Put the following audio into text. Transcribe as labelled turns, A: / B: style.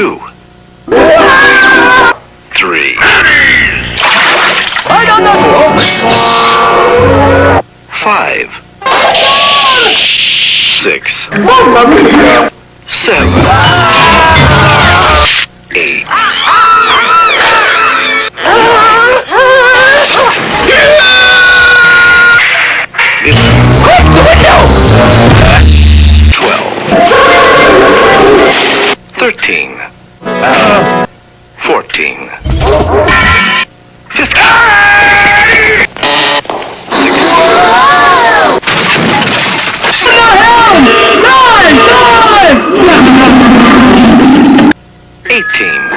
A: 2, 3,
B: I don't know.
A: 5, 6,
B: Mamma mia.
A: 7, 8, 13, 14, 15, 16, 18,